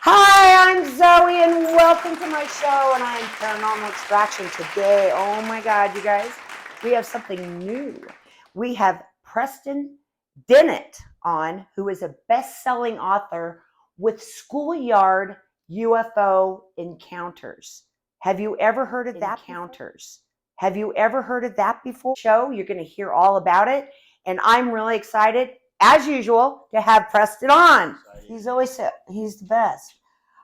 Hi, I'm Zoe, and welcome to my show, and I am Paranormal Extraction. Today, oh my God, you guys, we have something new. We have Preston Dennett on, who is a best-selling author with Schoolyard UFO Encounters. Have you ever heard of that? Encounters. Have you ever heard of that before? Show, you're going to hear all about it, and I'm really excited, as usual, to have Preston on. He's the best.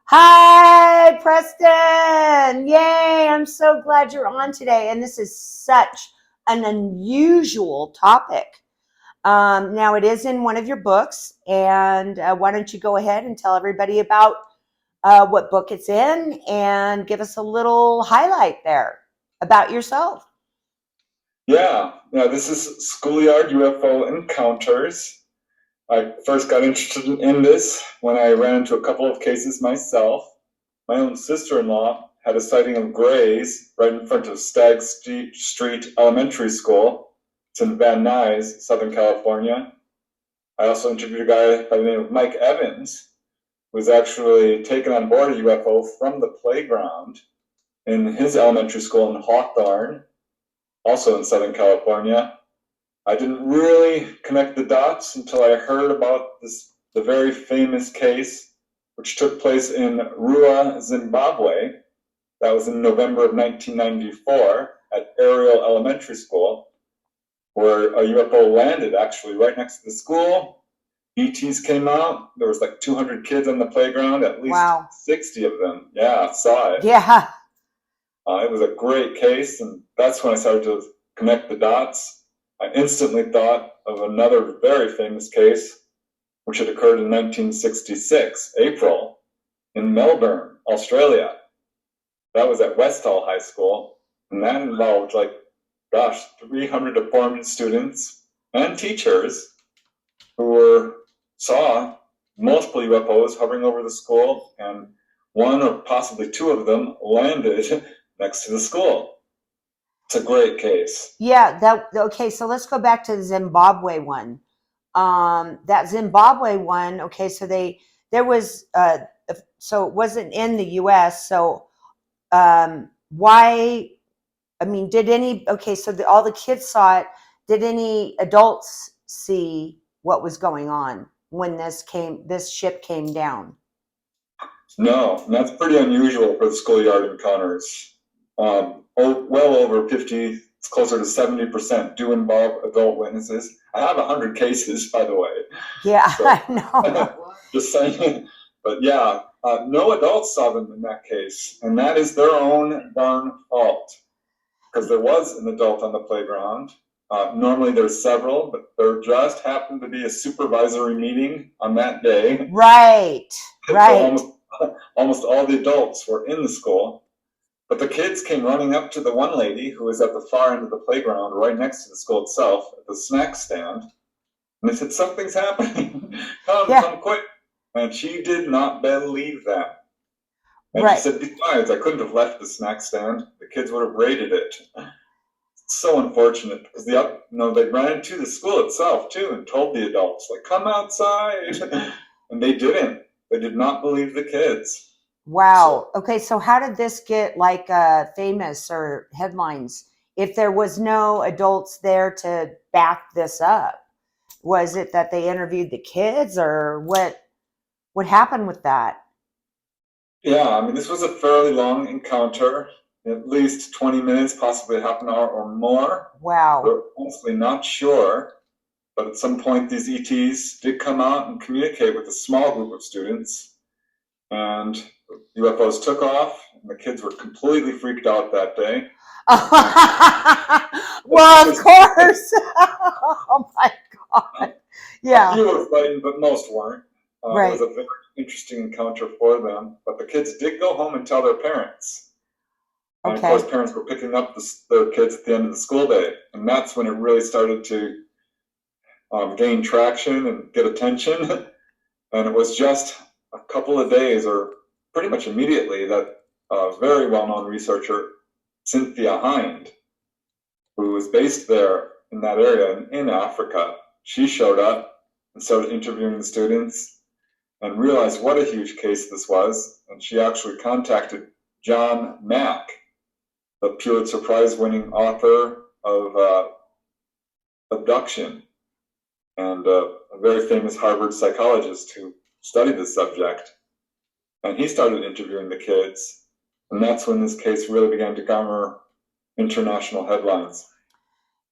Hi, Preston. Yay, I'm so glad you're on today. And this is such an unusual topic. Now, it is in one of your books. And why don't you go ahead and tell everybody about what book it's in and give us a little highlight there about yourself. Yeah, this is Schoolyard UFO Encounters. I first got interested in this when I ran into a couple of cases myself. My own sister-in-law had a sighting of grays right in front of Stagg Street Elementary School. It's in Van Nuys, Southern California. I also interviewed a guy by the name of Mike Evans, who was actually taken on board a UFO from the playground in his elementary school in Hawthorne, also in Southern California. I didn't really connect the dots until I heard about the very famous case, which took place in Ruwa, Zimbabwe. That was in November of 1994 at Ariel Elementary School, where a UFO landed actually right next to the school. ETs came out. There was like 200 kids on the playground, at least 60 of them. Yeah, saw it. Yeah. It was a great case, and that's when I started to connect the dots. I instantly thought of another very famous case, which had occurred in 1966, April, in Melbourne, Australia. That was at Westall High School, and that involved 300 to 400 students and teachers who saw multiple UFOs hovering over the school, and one or possibly two of them landed next to the school. It's a great case. Yeah, okay, so let's go back to the Zimbabwe one. That Zimbabwe one, okay, so there was so it wasn't in the US, so why, I mean, all the kids saw it. Did any adults see what was going on when this ship came down? No, that's pretty unusual for the Schoolyard Encounters. Well over 50, it's closer to 70% do involve adult witnesses. I have 100 cases, by the way. Yeah, so, I know. Just saying. But yeah, no adults saw them in that case. And that is their own darn fault. Because there was an adult on the playground. Normally there's several, but there just happened to be a supervisory meeting on that day. Right, right. So almost all the adults were in the school. But the kids came running up to the one lady who was at the far end of the playground right next to the school itself at the snack stand. And they said, something's happening. Come quick. And she did not believe that. And she said, besides, I couldn't have left the snack stand. The kids would have raided it. It's so unfortunate because they ran into the school itself too and told the adults, come outside. And they didn't. They did not believe the kids. Wow. Okay, so how did this get famous or headlines if there was no adults there to back this up? Was it that they interviewed the kids, or what happened with that? Yeah, I mean, this was a fairly long encounter, at least 20 minutes, possibly half an hour or more. Wow. We're honestly not sure, but at some point these ETs did come out and communicate with a small group of students, and UFOs took off, and the kids were completely freaked out that day. Well, of course. Oh my God. Yeah. A few were frightened, but most weren't. Right. It was a very interesting encounter for them, but the kids did go home and tell their parents. And of course, parents were picking up their kids at the end of the school day, and that's when it really started to gain traction and get attention. And it was just a couple of days, or pretty much immediately, that a very well-known researcher, Cynthia Hind, who was based there in that area in Africa, she showed up and started interviewing the students. and realized what a huge case this was. And she actually contacted John Mack, the Pulitzer Prize-winning author of Abduction, and a very famous Harvard psychologist who studied this subject. And he started interviewing the kids, and that's when this case really began to garner international headlines.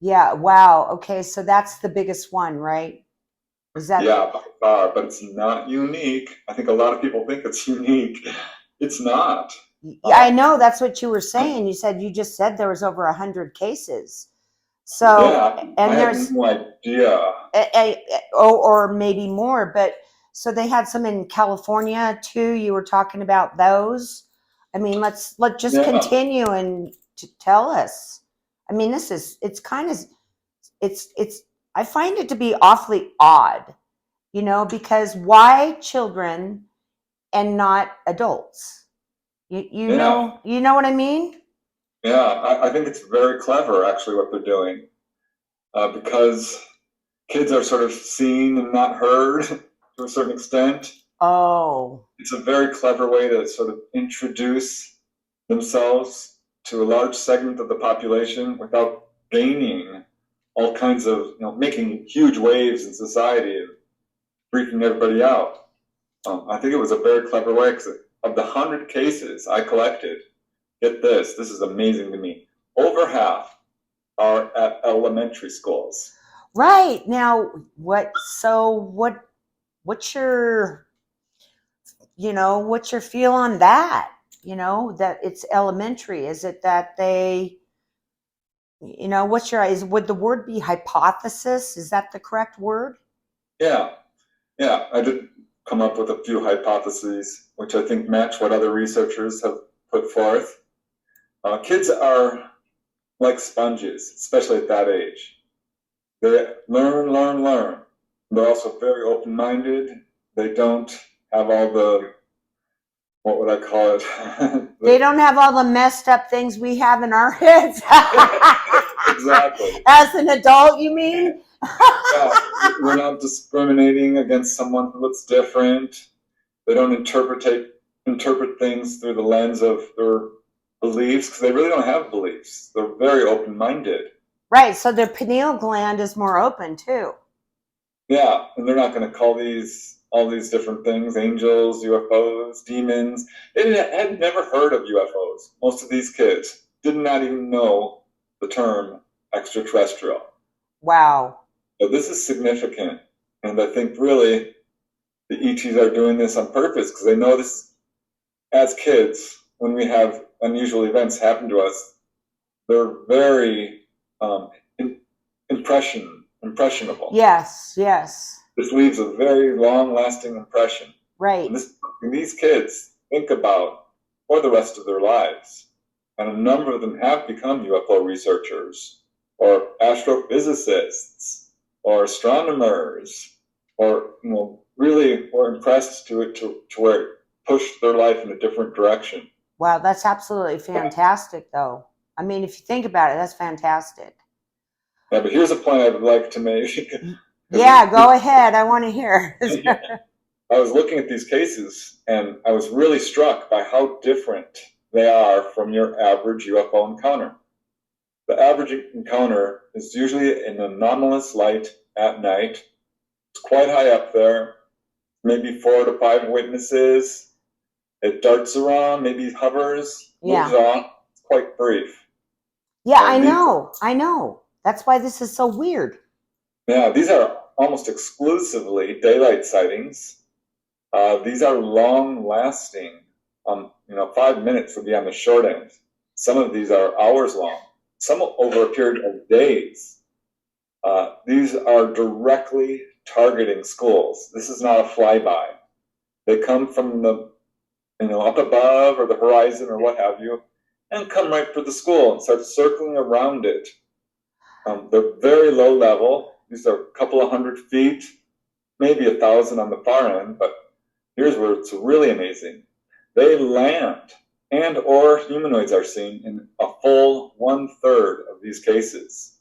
Yeah, wow. Okay, so that's the biggest one, right? Is that? Yeah, by far, but it's not unique. I think a lot of people think it's unique. It's not. Yeah, I know. That's what you were saying. You just said there was over 100 cases. So, Yeah, and I there's had no idea. or maybe more, but so they had some in California too. You were talking about those. I mean, let's just continue and tell us. I mean, it's kind of, it's, I find it to be awfully odd, because why children and not adults? You know what I mean? Yeah, I think it's very clever, actually, what they're doing, because kids are sort of seen and not heard to a certain extent. Oh. It's a very clever way to sort of introduce themselves to a large segment of the population without gaining all kinds of, making huge waves in society and freaking everybody out. I think it was a very clever way, because of the 100 cases I collected, get this is amazing to me, over half are at elementary schools. Right. Now, what's your, what's your feel on that? That it's elementary. Is it that they, would the word be hypothesis? Is that the correct word? Yeah, I did come up with a few hypotheses, which I think match what other researchers have put forth. Kids are like sponges, especially at that age. They learn. They're also very open-minded. They don't have all the, what would I call it? They don't have all the messed up things we have in our heads. Exactly. As an adult, you mean? Yeah, we're not discriminating against someone who looks different. They don't interpret things through the lens of their beliefs, because they really don't have beliefs. They're very open-minded. Right, so their pineal gland is more open too. Yeah, and they're not going to call all these different things angels, UFOs, demons. They had never heard of UFOs. Most of these kids did not even know the term extraterrestrial. Wow. So this is significant, and I think really the ETs are doing this on purpose, because they know this. As kids, when we have unusual events happen to us, they're very impressionable. Yes. This leaves a very long-lasting impression. Right. And these kids think about for the rest of their lives. And a number of them have become UFO researchers, or astrophysicists, or astronomers, or really were impressed to where it pushed their life in a different direction. Wow, that's absolutely fantastic, though. I mean, if you think about it, that's fantastic. Yeah, but here's a point I would like to make. Yeah, go ahead. I want to hear. I was looking at these cases, and I was really struck by how different they are from your average UFO encounter. The average encounter is usually an anomalous light at night. It's quite high up there, maybe 4 to 5 witnesses. It darts around, maybe hovers, moves on. It's quite brief. Yeah, I know. That's why this is so weird. Yeah, these are almost exclusively daylight sightings. These are long-lasting. 5 minutes would be on the short end. Some of these are hours long. Some over a period of days. These are directly targeting schools. This is not a flyby. They come from the, up above or the horizon or what have you, and come right for the school and start circling around it. They're very low level. These are a couple of 100 feet, maybe 1,000 on the far end, but here's where it's really amazing. They land, and or humanoids are seen in a full 1/3 of these cases.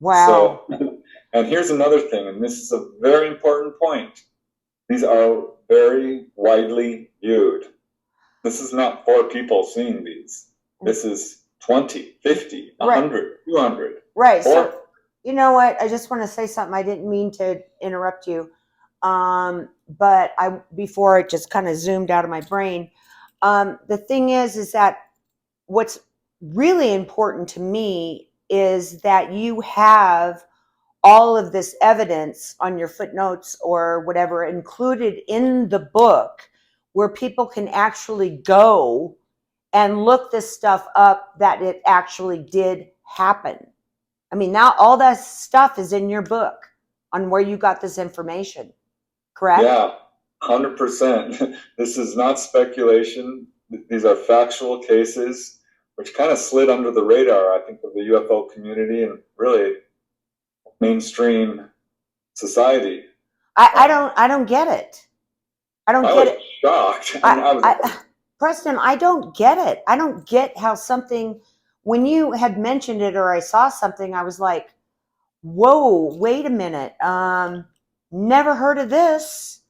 Wow. So, and here's another thing, and this is a very important point. These are very widely viewed. This is not 4 people seeing these. This is 20, 50, 100, 200. Right. So, you know what? I just want to say something. I didn't mean to interrupt you. But before it just kind of zoomed out of my brain. The thing is that what's really important to me is that you have all of this evidence on your footnotes or whatever included in the book where people can actually go and look this stuff up, that it actually did happen. I mean, now all that stuff is in your book on where you got this information, correct? Yeah, 100%. This is not speculation. These are factual cases, which kind of slid under the radar, I think, of the UFO community and really mainstream society. I don't get it. I was shocked. Preston, I don't get it. I don't get how something, when you had mentioned it or I saw something, I was like, whoa, wait a minute. Never heard of this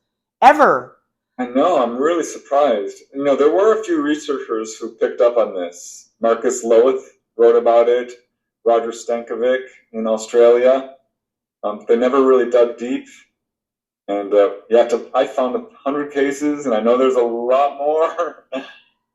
ever. I know, I'm really surprised. You know, there were a few researchers who picked up on this. Marcus Loweth wrote about it, Roger Stankovic in Australia. They never really dug deep. And I found 100 cases, and I know there's a lot more.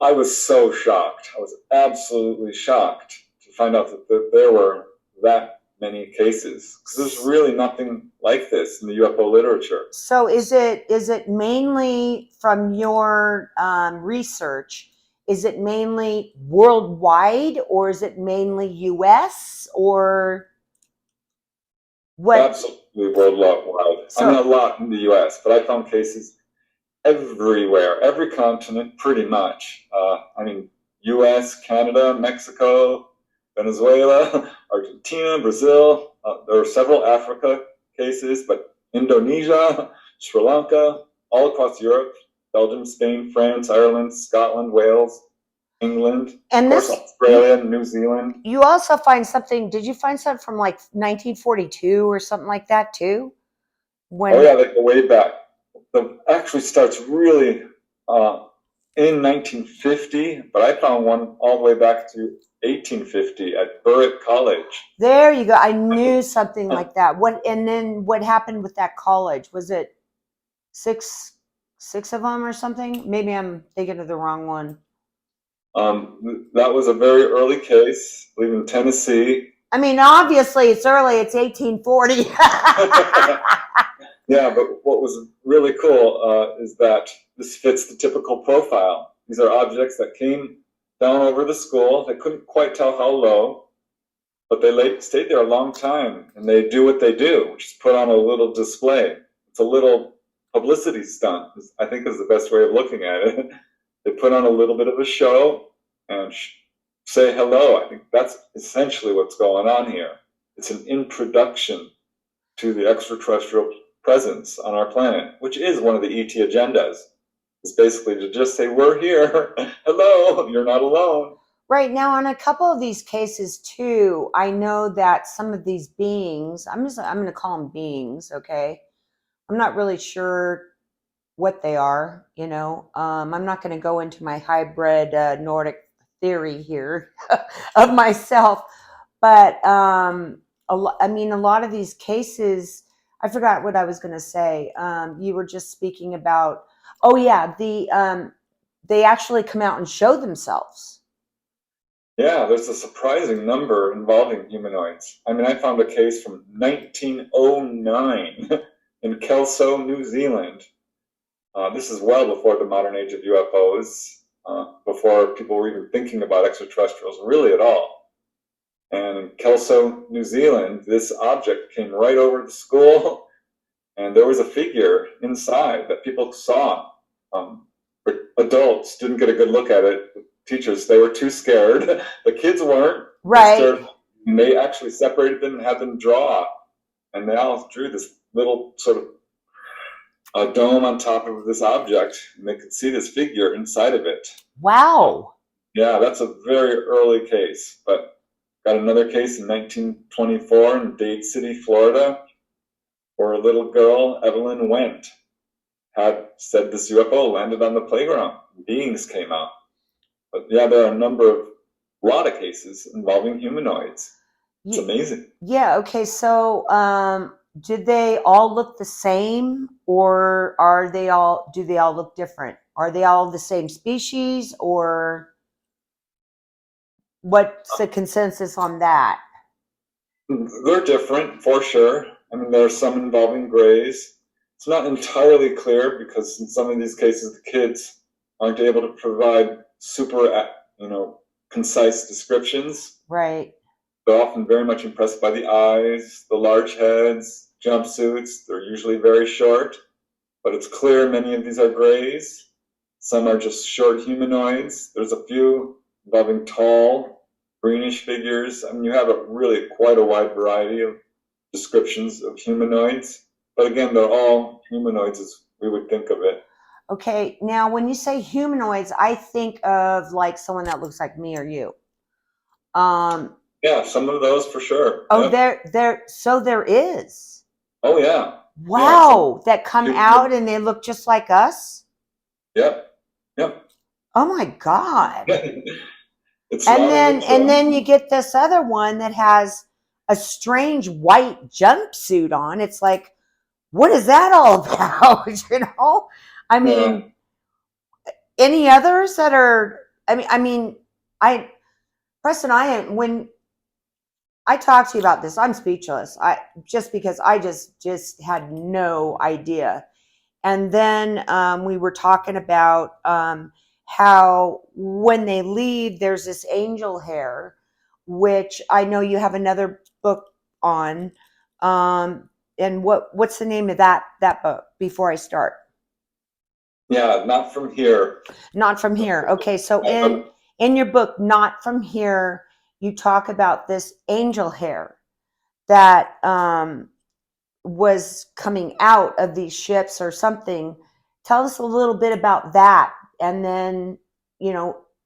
I was so shocked. I was absolutely shocked to find out that there were that many cases, because there's really nothing like this in the UFO literature. So is it mainly from your research? Is it mainly worldwide, or is it mainly U.S. or what? Absolutely worldwide. I mean, a lot in the U.S., but I found cases everywhere, every continent, pretty much. I mean, U.S., Canada, Mexico, Venezuela, Argentina, Brazil. There are several Africa cases, but Indonesia, Sri Lanka, all across Europe, Belgium, Spain, France, Ireland, Scotland, Wales, England, and of course, Australia, New Zealand. You also find something, did you find something from like 1942 or something like that too? Oh yeah, they go way back. The actually starts really in 1950, but I found one all the way back to 1850 at Berwick College. There you go. I knew something like that. And then what happened with that college? Was it six of them or something? Maybe I'm thinking of the wrong one. That was a very early case, I believe in Tennessee. I mean, obviously it's early. It's 1840. Yeah, but what was really cool is that this fits the typical profile. These are objects that came down over the school. They couldn't quite tell how low, but they stayed there a long time, and they do what they do, which is put on a little display. It's a little publicity stunt, I think is the best way of looking at it. They put on a little bit of a show and say hello. I think that's essentially what's going on here. It's an introduction to the extraterrestrial presence on our planet, which is one of the ET agendas. It's basically to just say, we're here. Hello, you're not alone. Right. Now, on a couple of these cases too, I know that some of these beings, I'm going to call them beings, okay? I'm not really sure what they are, you know. I'm not going to go into my hybrid Nordic theory here of myself, but I mean, a lot of these cases, I forgot what I was going to say. You were just speaking about, oh yeah, they actually come out and show themselves. Yeah, there's a surprising number involving humanoids. I mean, I found a case from 1909 in Kelso, New Zealand. This is well before the modern age of UFOs, before people were even thinking about extraterrestrials really at all. And in Kelso, New Zealand, this object came right over the school, and there was a figure inside that people saw. But adults didn't get a good look at it. The teachers, they were too scared. The kids weren't. Right. They actually separated them and had them draw. And they all drew this little sort of a dome on top of this object, and they could see this figure inside of it. Wow. Yeah, that's a very early case. But got another case in 1924 in Dade City, Florida, where a little girl, Evelyn Wendt, had said this UFO landed on the playground. Beings came out. But yeah, there are a lot of cases involving humanoids. It's amazing. Yeah. Okay. So, did they all look the same, or do they all look different? Are they all the same species, or what's the consensus on that? They're different for sure. I mean, there are some involving grays. It's not entirely clear because in some of these cases, the kids aren't able to provide super, concise descriptions. Right. They're often very much impressed by the eyes, the large heads, jumpsuits. They're usually very short, but it's clear many of these are grays. Some are just short humanoids. There's a few involving tall, greenish figures. I mean, you have quite a wide variety of descriptions of humanoids. But again, they're all humanoids as we would think of it. Okay. Now, when you say humanoids, I think of like someone that looks like me or you. Yeah, some of those for sure. Oh, yep. So there is. Oh yeah. Wow, yeah, that come out and they look just like us? Yep. Yep. Oh my God. It's and then you get this other one that has a strange white jumpsuit on. It's like, what is that all about? I mean, any others that are, Preston, when I talk to you about this, I'm speechless. Because I just had no idea. And then we were talking about how when they leave, there's this angel hair, which I know you have another book on. And what's the name of that book before I start? Yeah, Not From Here. Not From Here. Okay, so in your book, Not From Here, you talk about this angel hair that was coming out of these ships or something. Tell us a little bit about that. And then,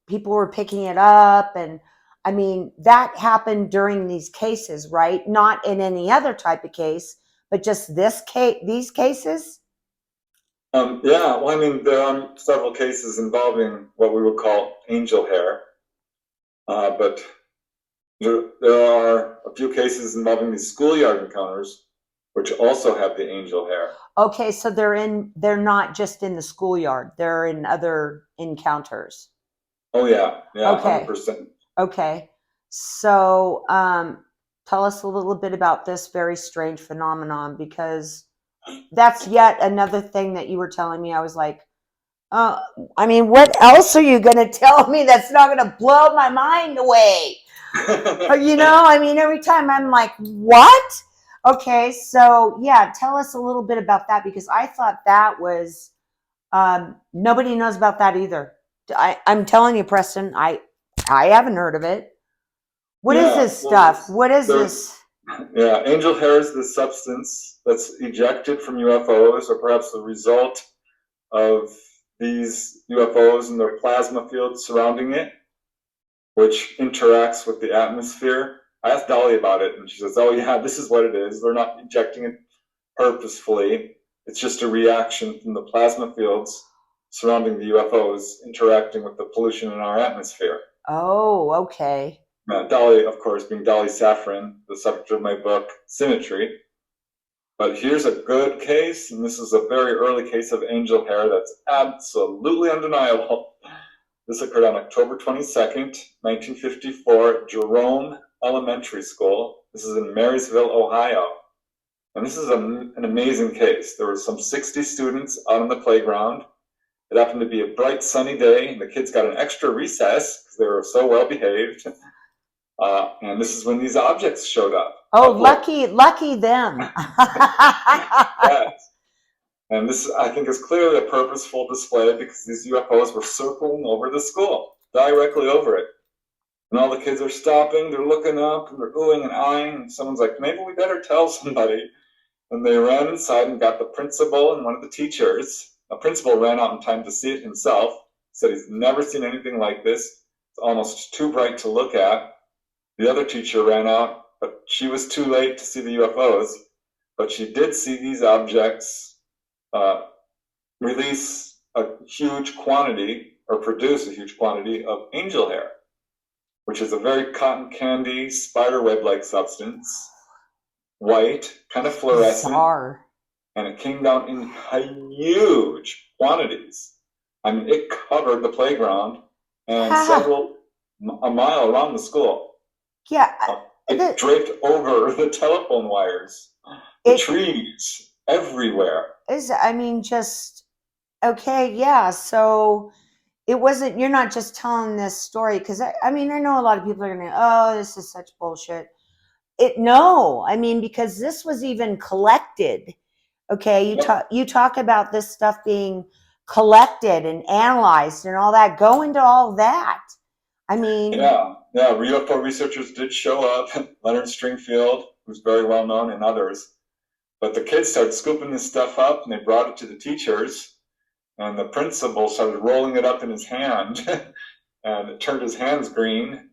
people were picking it up. And I mean, that happened during these cases, right? Not in any other type of case, but just these cases? Yeah, well, I mean, there are several cases involving what we would call angel hair. But there are a few cases involving these schoolyard encounters, which also have the angel hair. Okay, so they're not just in the schoolyard, they're in other encounters. Oh yeah, Okay. 100%. Okay, so tell us a little bit about this very strange phenomenon, because that's yet another thing that you were telling me. I was like, what else are you going to tell me that's not going to blow my mind away? Every time I'm like, what? Okay, so yeah, tell us a little bit about that, because I thought that was, nobody knows about that either. I'm telling you, Preston, I haven't heard of it. What is this stuff? What is this? Yeah, angel hair is the substance that's ejected from UFOs, or perhaps the result of these UFOs and their plasma field surrounding it, which interacts with the atmosphere. I asked Dolly about it, and she says, oh yeah, this is what it is. They're not injecting it purposefully. It's just a reaction from the plasma fields surrounding the UFOs interacting with the pollution in our atmosphere. Oh, okay. Dolly, of course, being Dolly Safran, the subject of my book, Symmetry. But here's a good case, and this is a very early case of angel hair that's absolutely undeniable. This occurred on October 22nd, 1954, at Jerome Elementary School. This is in Marysville, Ohio. And this is an amazing case. There were some 60 students out on the playground. It happened to be a bright sunny day, and the kids got an extra recess because they were so well behaved. And this is when these objects showed up. Oh, lucky them. Yes. And this, I think, is clearly a purposeful display because these UFOs were circling over the school, directly over it. And all the kids are stopping, they're looking up, and they're oohing and eyeing, and someone's like, maybe we better tell somebody. And they ran inside and got the principal and one of the teachers. The principal ran out in time to see it himself, said he's never seen anything like this. It's almost too bright to look at. The other teacher ran out, but she was too late to see the UFOs. But she did see these objects release a huge quantity or produce a huge quantity of angel hair, which is a very cotton candy, spider web-like substance, white, kind of fluorescent, Bizarre. and it came down in huge quantities. I mean, it covered the playground and a mile around the school. Yeah. It draped over the telephone wires, the trees, everywhere. Okay, yeah. So it wasn't, you're not just telling this story, because I know a lot of people are going to, oh, this is such bullshit. Because this was even collected. Okay, you talk about this stuff being collected and analyzed and all that. Go into all that. Yeah, UFO researchers did show up. Leonard Stringfield, who's very well known, and others. But the kids started scooping this stuff up, and they brought it to the teachers. And the principal started rolling it up in his hand, and it turned his hands green.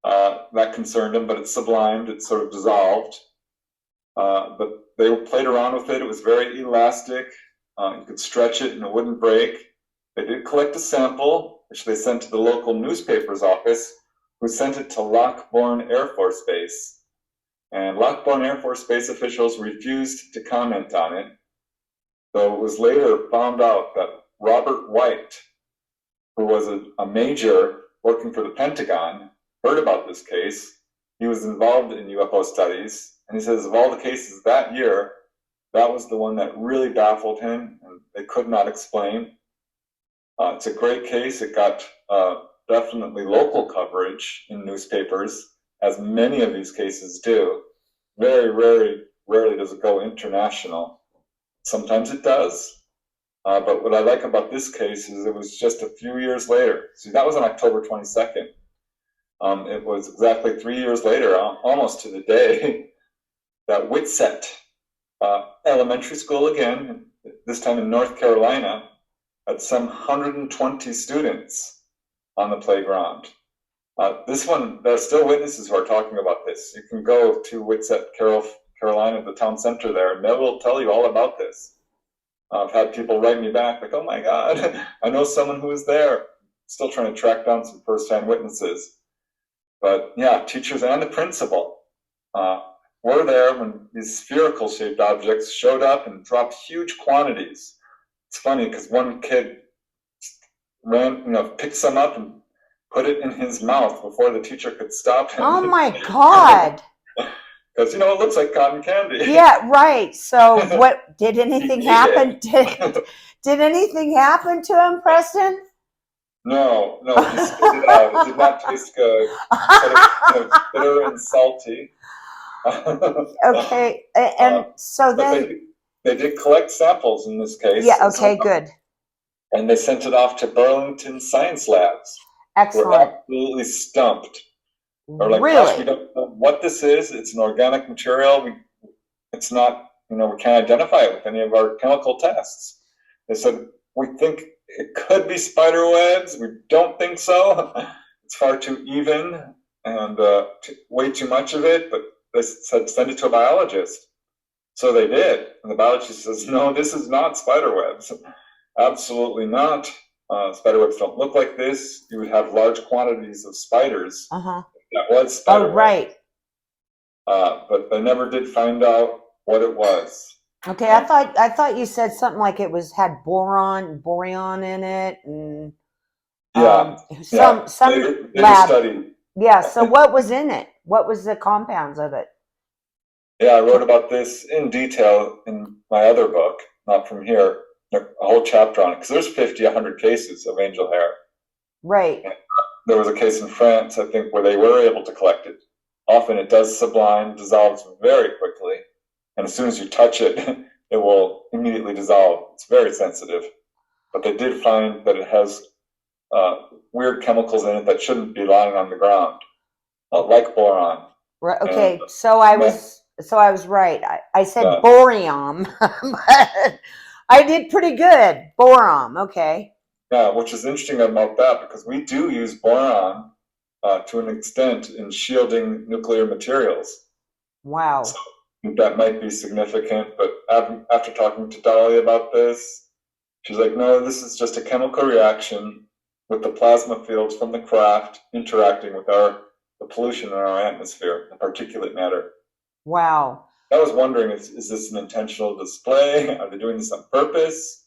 That concerned him, but it sublimed, it sort of dissolved. But they played around with it. It was very elastic. You could stretch it and it wouldn't break. They did collect a sample, which they sent to the local newspaper's office, who sent it to Lockbourne Air Force Base. And Lockbourne Air Force Base officials refused to comment on it, though it was later found out that Robert White, who was a major working for the Pentagon, heard about this case. He was involved in UFO studies, and he says of all the cases that year, that was the one that really baffled him, and they could not explain. It's a great case. It got definitely local coverage in newspapers, as many of these cases do. Very rarely does it go international. Sometimes it does, but what I like about this case is it was just a few years later. See, that was on October 22nd. It was exactly 3 years later, almost to the day, that Whitsett Elementary School, again, this time in North Carolina, had some 120 students on the playground. This one, there are still witnesses who are talking about this. You can go to Whitsett, Carolina, the town center there, and they will tell you all about this. I've had people write me back like, oh my God, I know someone who was there. Still trying to track down some first-hand witnesses. But yeah, teachers and the principal were there when these spherical-shaped objects showed up and dropped huge quantities. It's funny because one kid picked some up and put it in his mouth before the teacher could stop him. Oh my God. Because, it looks like cotton candy. Yeah, right. So what, did anything happen? Did anything happen to him, Preston? No, he spit it out. It did not taste good. It was bitter and salty. Okay, and so then... They did collect samples in this case. Yeah, okay, good. And they sent it off to Burlington Science Labs. Excellent. We're absolutely stumped. They're like, really? Gosh, we don't know what this is. It's an organic material. It's not, we can't identify it with any of our chemical tests. They said, we think it could be spider webs. We don't think so. It's far too even and way too much of it. But they said, send it to a biologist. So they did. And the biologist says, no, this is not spider webs. Absolutely not. Spider webs don't look like this. You would have large quantities of spiders. That was spider web. Right. But they never did find out what it was. Okay, I thought you said something like it had boron in it, and some lab study. Yeah. So what was in it? What was the compounds of it? Yeah, I wrote about this in detail in my other book, not from here. A whole chapter on it because there's 50, 100 cases of angel hair. Right. And there was a case in France, I think, where they were able to collect it. Often it does sublime, dissolves very quickly, and as soon as you touch it, it will immediately dissolve. It's very sensitive. But they did find that it has weird chemicals in it that shouldn't be lying on the ground, like boron. Right. Okay. And, so I was right. I said borium, but I did pretty good. Boron. Okay. Yeah, which is interesting about that because we do use boron to an extent in shielding nuclear materials. Wow. So that might be significant, but after talking to Dolly about this, She's like, no, this is just a chemical reaction with the plasma fields from the craft interacting with the pollution in our atmosphere, the particulate matter. Wow. I was wondering, is this an intentional display? Are they doing this on purpose?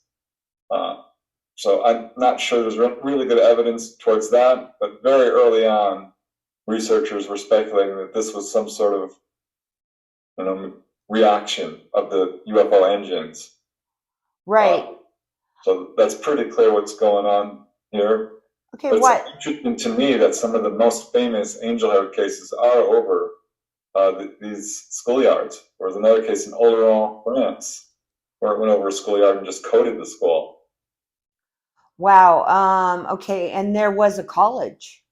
So I'm not sure there's really good evidence towards that, but very early on, researchers were speculating that this was some sort of, reaction of the UFO engines. Right. So that's pretty clear what's going on here. Okay, but what? It's interesting to me that some of the most famous angel hair cases are over these schoolyards. There was another case in Joan Torrance where it went over a schoolyard and just coated the school. Wow. Okay, and there was a college.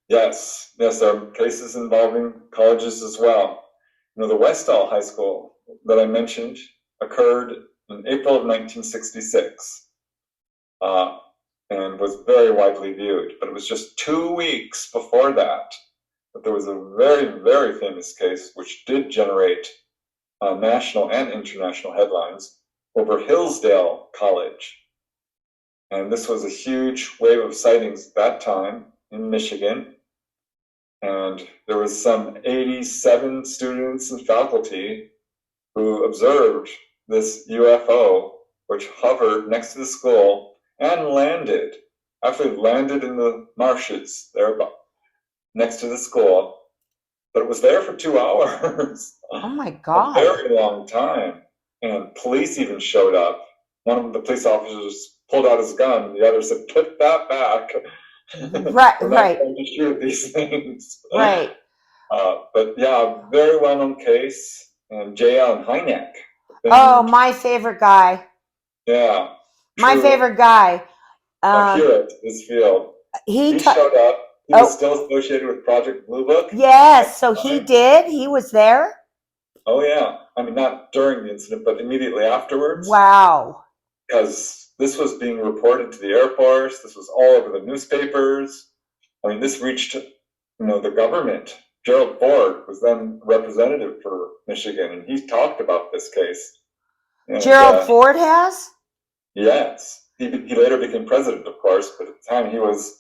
Yes, there are cases involving colleges as well. The Westall High School that I mentioned occurred in April of 1966 and was very widely viewed. But it was just 2 weeks before that there was a very, very famous case which did generate national and international headlines over Hillsdale College. And this was a huge wave of sightings at that time in Michigan. And there was some 87 students and faculty who observed this UFO, which hovered next to the school and actually landed in the marshes there next to the school. But it was there for 2 hours. Oh my God. A very long time. And police even showed up. One of the police officers pulled out his gun. The other said, "Put that back." Right, We're not going to shoot these things. Right. But yeah, very well-known case. And J. Allen Hynek. Oh, my favorite guy. Yeah. My favorite guy. Here at his field. He showed up. He was still associated with Project Blue Book. Yes, so he did. He was there. Oh yeah. I mean, not during the incident, but immediately afterwards. Wow. Because this was being reported to the Air Force. This was all over the newspapers. I mean, this reached, the government. Gerald Ford was then representative for Michigan, and he talked about this case. And, Gerald Ford has? Yes. He later became president, of course, but at the time he was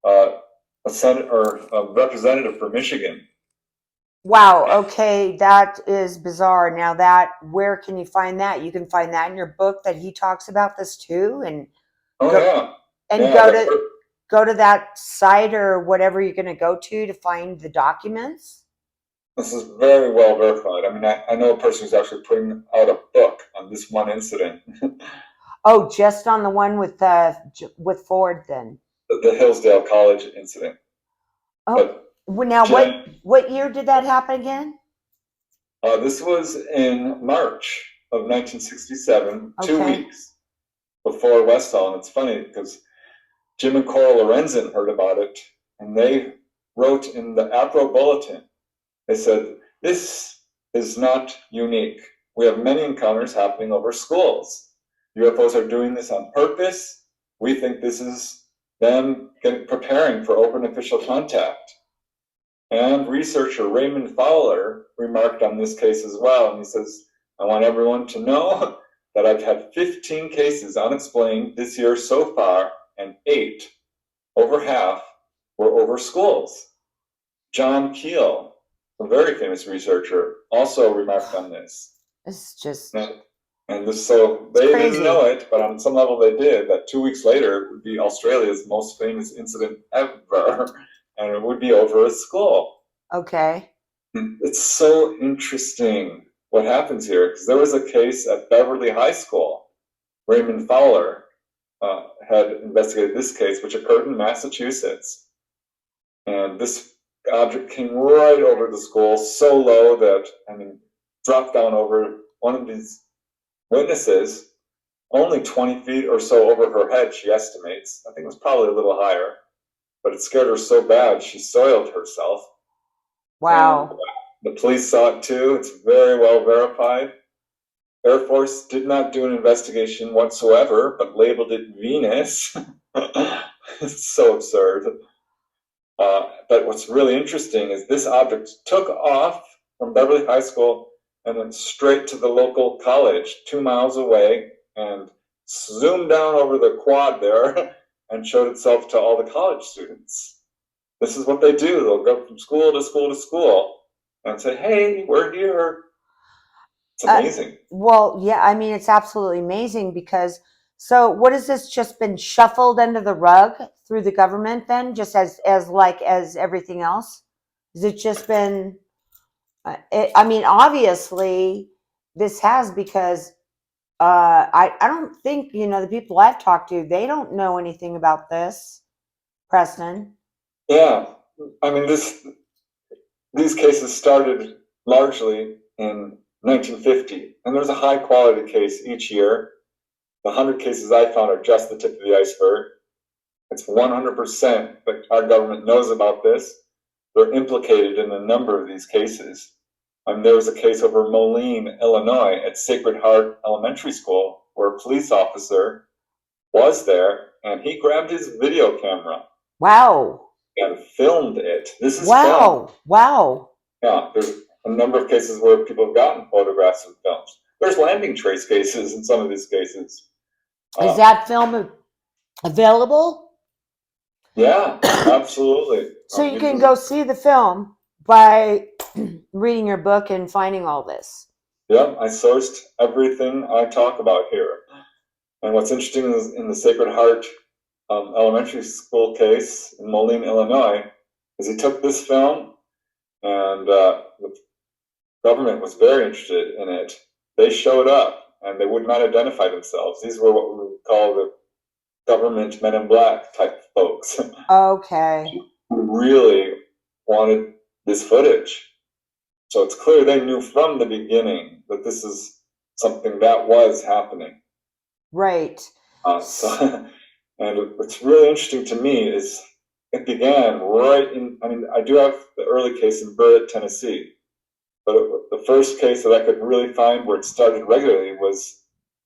a representative for Michigan. Wow. Okay, that is bizarre. Now where can you find that? You can find that in your book that he talks about this too, and go to that site or whatever you're going to go to find the documents. This is very well verified. I mean, I know a person who's actually putting out a book on this one incident. Oh, just on the one with Ford then. The Hillsdale College incident. Oh, now what year did that happen again? This was in March of 1967, 2 weeks before Westall. And it's funny because Jim and Cora Lorenzen heard about it, and they wrote in the April Bulletin. They said, "This is not unique. We have many encounters happening over schools. UFOs are doing this on purpose. We think this is them preparing for open official contact." And researcher Raymond Fowler remarked on this case as well, and he says, "I want everyone to know that I've had 15 cases unexplained this year so far, and 8, over half, were over schools." John Keel, a very famous researcher, also remarked on this. It's just... So they didn't know it, but on some level they did, that 2 weeks later it would be Australia's most famous incident ever, and it would be over a school. Okay. It's so interesting what happens here, because there was a case at Beverly High School. Raymond Fowler had investigated this case, which occurred in Massachusetts. And this object came right over the school, so low that, dropped down over one of these witnesses, only 20 feet or so over her head, she estimates. I think it was probably a little higher, but it scared her so bad she soiled herself. Wow. And the police saw it too. It's very well verified. Air Force did not do an investigation whatsoever, but labeled it Venus. It's so absurd. But what's really interesting is this object took off from Beverly High School and went straight to the local college 2 miles away, and zoomed down over the quad there and showed itself to all the college students. This is what they do. They'll go from school to school to school and say, hey, we're here. It's amazing. Well, yeah, I mean, it's absolutely amazing because, so what has this just been shuffled under the rug through the government then, just as everything else? Has it just been, I mean, obviously this has, because I don't think, the people I've talked to, they don't know anything about this, Preston. Yeah. I mean, these cases started largely in 1950, and there's a high quality case each year. The 100 cases I found are just the tip of the iceberg. It's 100% that our government knows about this. They're implicated in a number of these cases. There was a case over Moline, Illinois at Sacred Heart Elementary School where a police officer was there and he grabbed his video camera. Wow. And filmed it. This is wow. film. Wow. Yeah, there's a number of cases where people have gotten photographs of films. There's landing trace cases in some of these cases. Is that film available? Yeah, absolutely. So you can go see the film by reading your book and finding all this. Yeah, I sourced everything I talk about here. And what's interesting is in the Sacred Heart Elementary School case in Moline, Illinois, is he took this film and the government was very interested in it. They showed up and they would not identify themselves. These were what we would call the government men in black type folks. Okay. Who really wanted this footage. So it's clear they knew from the beginning that this is something that was happening. Right. And what's really interesting to me is it began right in, I do have the early case in Burritt, Tennessee, but the first case that I could really find where it started regularly was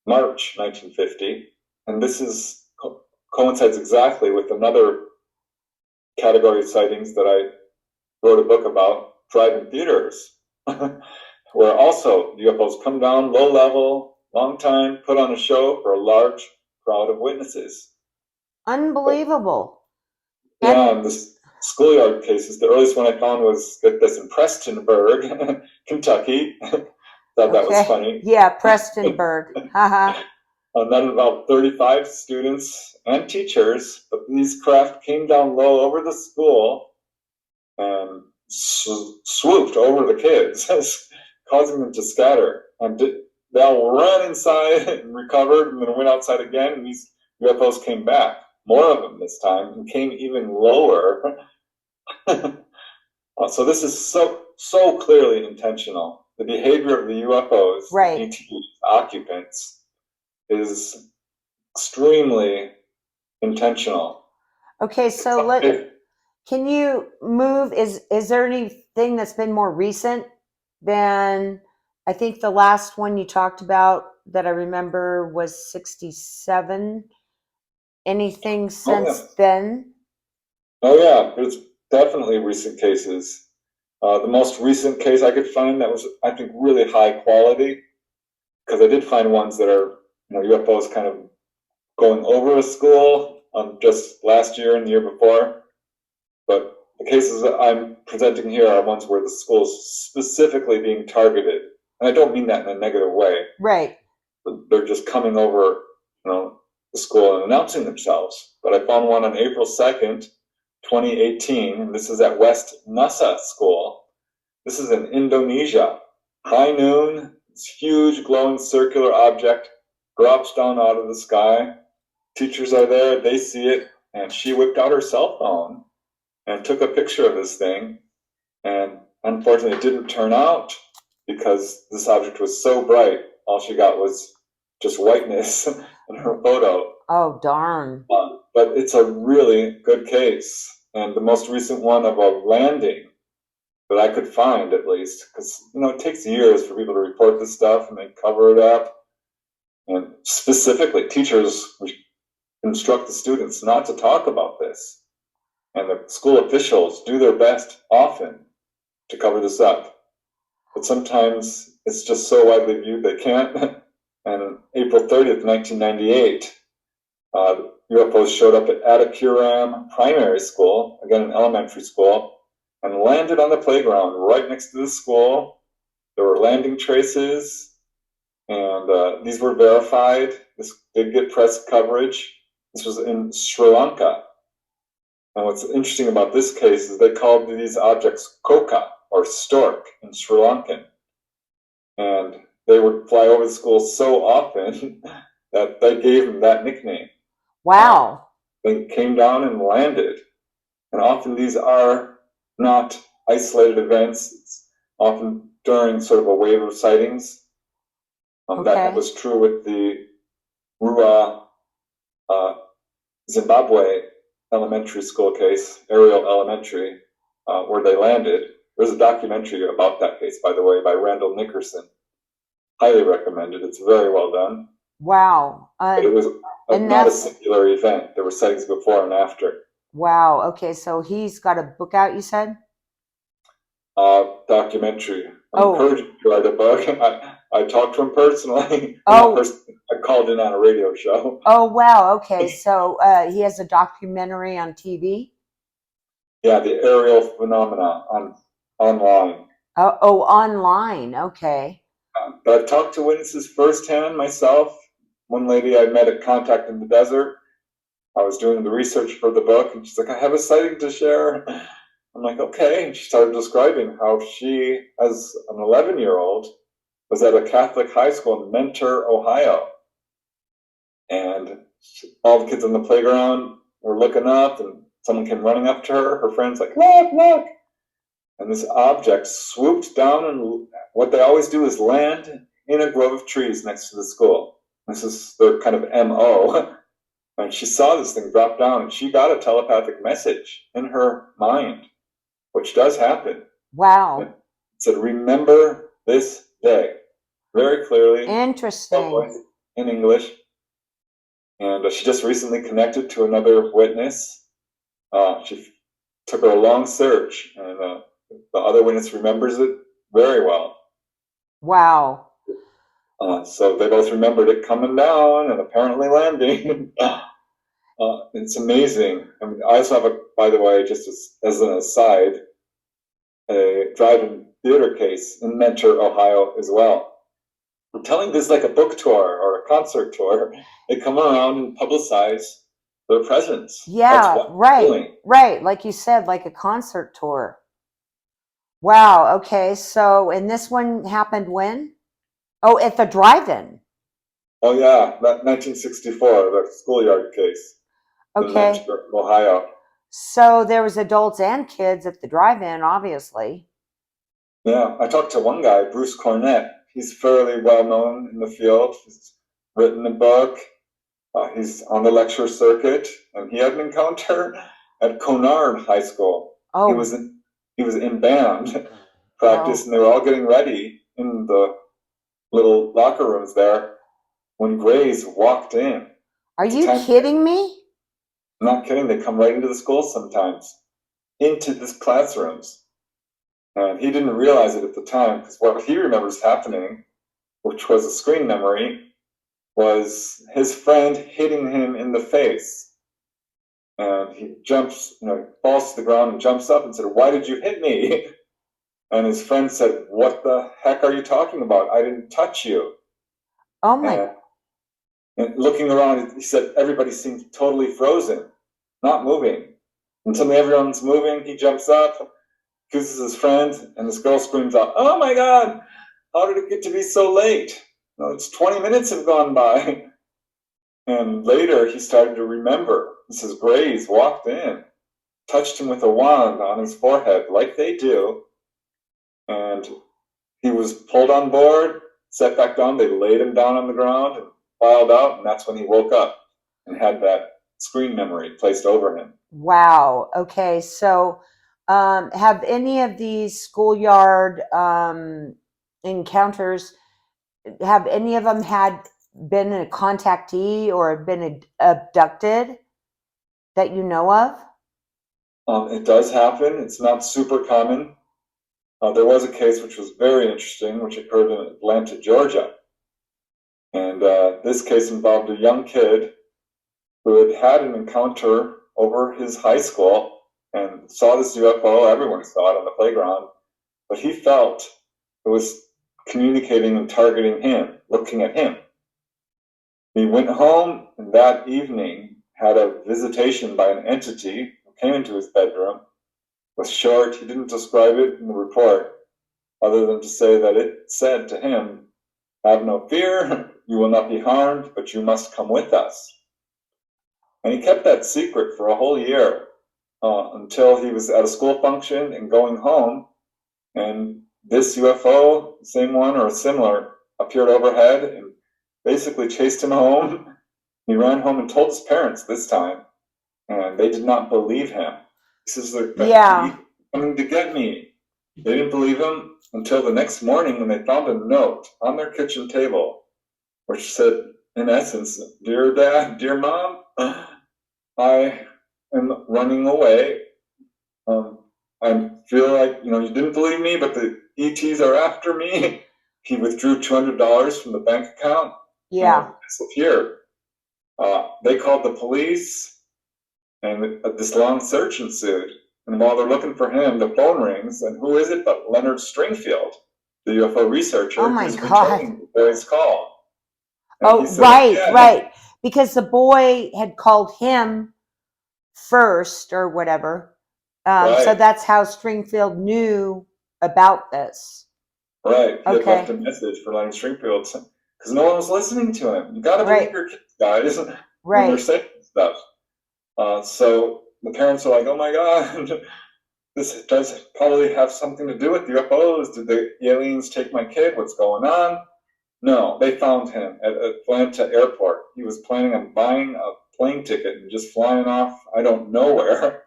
March 1950, and this coincides exactly with another category of sightings that I wrote a book about, drive-in theaters, where also UFOs come down low level, long time, put on a show for a large crowd of witnesses. Unbelievable. Yeah, and the schoolyard cases, the earliest one I found was, get this, in Prestonburg, Kentucky. Thought that was funny. Yeah, Prestonburg. And that involved 35 students and teachers, but these craft came down low over the school and swooped over the kids, causing them to scatter. And they all ran inside and recovered and then went outside again, and these UFOs came back. More of them this time, and came even lower. So this is so clearly intentional. The behavior of the UFOs, right. ETs, occupants, is extremely intentional. Okay, so can you move? Is there anything that's been more recent than, I think the last one you talked about that I remember was 67? Anything since then? Oh yeah, there's definitely recent cases. The most recent case I could find that was, I think, really high quality, because I did find ones that are, UFOs kind of going over a school just last year and the year before. But the cases that I'm presenting here are ones where the school is specifically being targeted. And I don't mean that in a negative way. Right. They're just coming over, the school and announcing themselves. But I found one on April 2nd, 2018. And this is at West Nusa School. This is in Indonesia. High noon, this huge glowing circular object drops down out of the sky. Teachers are there, they see it, and she whipped out her cell phone and took a picture of this thing. And unfortunately, it didn't turn out because this object was so bright. All she got was just whiteness in her photo. Oh, darn. But it's a really good case. And the most recent one of a landing that I could find, at least, because, it takes years for people to report this stuff and they cover it up. And specifically, teachers instruct the students not to talk about this. And the school officials do their best often to cover this up. But sometimes it's just so widely viewed they can't. And April 30th, 1998, UFOs showed up at Atakiram Primary School, again an elementary school, and landed on the playground right next to the school. There were landing traces, and these were verified. This did get press coverage. This was in Sri Lanka. And what's interesting about this case is they called these objects koka, or stork, in Sri Lankan. And they would fly over the school so often that they gave them that nickname. Wow. They came down and landed. And often these are not isolated events. It's often during sort of a wave of sightings. That was true with the Ruwa, Zimbabwe Elementary School case, Ariel Elementary, where they landed. There's a documentary about that case, by the way, by Randall Nickerson. Highly recommended. It's very well done. Wow. But it was not a singular event. There were sightings before and after. Wow. Okay, so he's got a book out, you said? Documentary. I encourage you to write a book. I talked to him personally. I called in on a radio show. Oh, wow. Okay, so he has a documentary on TV? Yeah, the aerial phenomena online. Oh, online. Okay. But I've talked to witnesses firsthand myself. One lady I met at Contact in the Desert. I was doing the research for the book, and she's like, I have a sighting to share. I'm like, okay. And she started describing how she, as an 11-year-old, was at a Catholic high school in Mentor, Ohio. And all the kids on the playground were looking up, and someone came running up to her. Her friend's like, look, look. And this object swooped down, and what they always do is land in a grove of trees next to the school. This is their kind of MO. And she saw this thing drop down, and she got a telepathic message in her mind, which does happen. Wow. It said, remember this day. Very clearly. Interesting. In English. And she just recently connected to another witness. She took her a long search, and the other witness remembers it very well. Wow. So they both remembered it coming down and apparently landing. It's amazing. I mean, I also have by the way, just as an aside, a drive-in theater case in Mentor, Ohio as well. I'm telling this like a book tour or a concert tour. They come around and publicize their presence. Yeah, right. Like you said, like a concert tour. Wow. Okay. So, and this one happened when? Oh, at the drive-in. Oh yeah, that 1964, the schoolyard case. Okay. In Ohio. So there was adults and kids at the drive-in, obviously. Yeah, I talked to one guy, Bruce Cornett. He's fairly well known in the field. He's written a book. He's on the lecture circuit, and he had an encounter at Conard High School. Oh. He was in band practice, and they were all getting ready in the little locker rooms there when Grays walked in. Are you kidding me? I'm not kidding. They come right into the school sometimes, into the classrooms. And he didn't realize it at the time, because what he remembers happening, which was a screen memory, was his friend hitting him in the face. And he jumps, falls to the ground and jumps up and said, "Why did you hit me?" And his friend said, "What the heck are you talking about? I didn't touch you." Oh my. And looking around, he said everybody seemed totally frozen, not moving. And suddenly everyone's moving, he jumps up, accuses his friend, and this girl screams out, "Oh my God, how did it get to be so late? No, it's 20 minutes have gone by." And later he started to remember. Mrs. Grays walked in, touched him with a wand on his forehead, like they do, and he was pulled on board, set back down. They laid him down on the ground and filed out, and that's when he woke up and had that screen memory placed over him. Wow. Okay, so have any of these schoolyard encounters, have any of them been a contactee or been abducted that you know of? It does happen. It's not super common. There was a case which was very interesting, which occurred in Atlanta, Georgia. And this case involved a young kid who had an encounter over his high school and saw this UFO. Everyone saw it on the playground, but he felt it was communicating and targeting him, looking at him. He went home and that evening had a visitation by an entity who came into his bedroom. It was short. He didn't describe it in the report other than to say that it said to him, "Have no fear, you will not be harmed, but you must come with us." And he kept that secret for a whole year until he was at a school function and going home. And this UFO, same one or similar, appeared overhead and basically chased him home. He ran home and told his parents this time, and they did not believe him. He says, "They're coming to get me." They didn't believe him until the next morning when they found a note on their kitchen table, which said, in essence, "Dear Dad, dear Mom, I am running away. I feel like, you didn't believe me, but the ETs are after me." He withdrew $200 from the bank account. Yeah. Disappeared. They called the police, and this long search ensued. And while they're looking for him, the phone rings, and who is it but Leonard Stringfield, the UFO researcher, Oh my who's God. returning the boy's call. And Oh, he said, right, "Yeah, right. Because the boy had called him first or whatever. So Right. that's how Stringfield knew about this. Right. He had Okay. left a message for Leonard Stringfield because no one was listening to him. You got to believe Right. your kids, guys, when they're Right. saying stuff. So the parents are like, "Oh my God, this does probably have something to do with UFOs. Did the aliens take my kid? What's going on?" No, they found him at Atlanta Airport. He was planning on buying a plane ticket and just flying off, I don't know where.